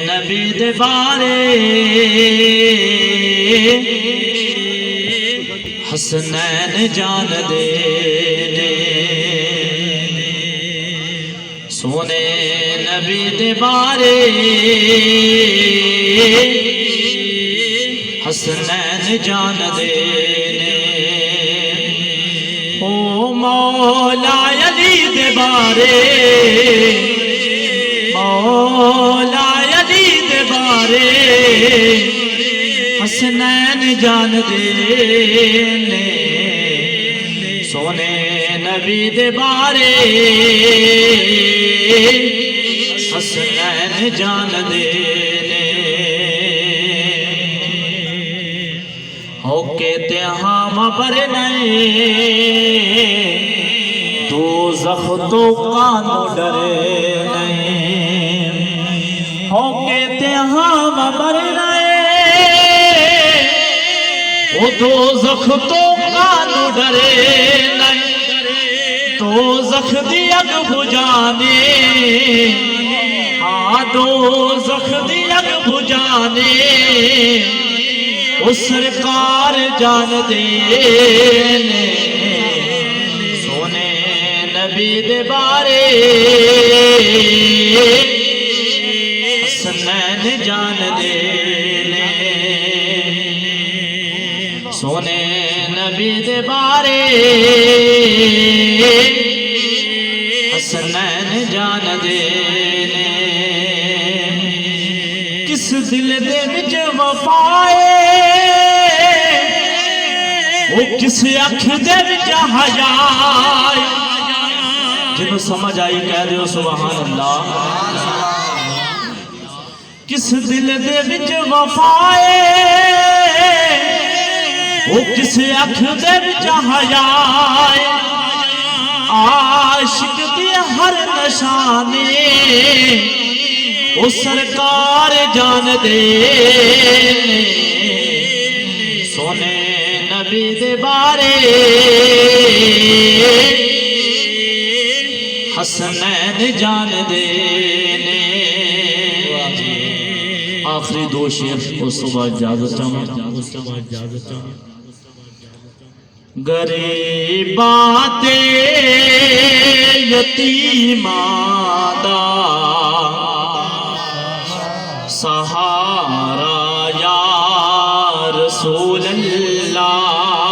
نبی دے بارے حسنین جان دے سونے نبی دے بارے حسنین جان دے او مولا علی دے بارے مولا علی دے بارے حسنین جان دے سونے نبی دے بارے حسنین جان دے ہو کہتے ہم پر نہیں دوزخ تو کانو ڈرے نہیں ہو کہتے ہم پر نہیں وہ دوزخ تو کانو ڈرے نہیں دوزخ دی اگ بجانے دوزخ دی اگ بجانے وہ سرکار جان دے سونے نبی دے بارے حسنین جان دے سونے نبی دے بارے حسنین جان دے کس دل دے وچ وفائے وہ کس اکھ دے وچ حیا جنہوں سمجھ آئی کہہ دیو سبحان اللہ کس دل دے وچ وفائے وہ کس اکھ دے وچ حیا عاشق دی ہر نشانے وہ سرکار جان دے سونے نبی دے بارے حسنین جان دے آخری دو شعر اس کے بعد اجازت چاہوں غریباں تے یتیماں دا سہارا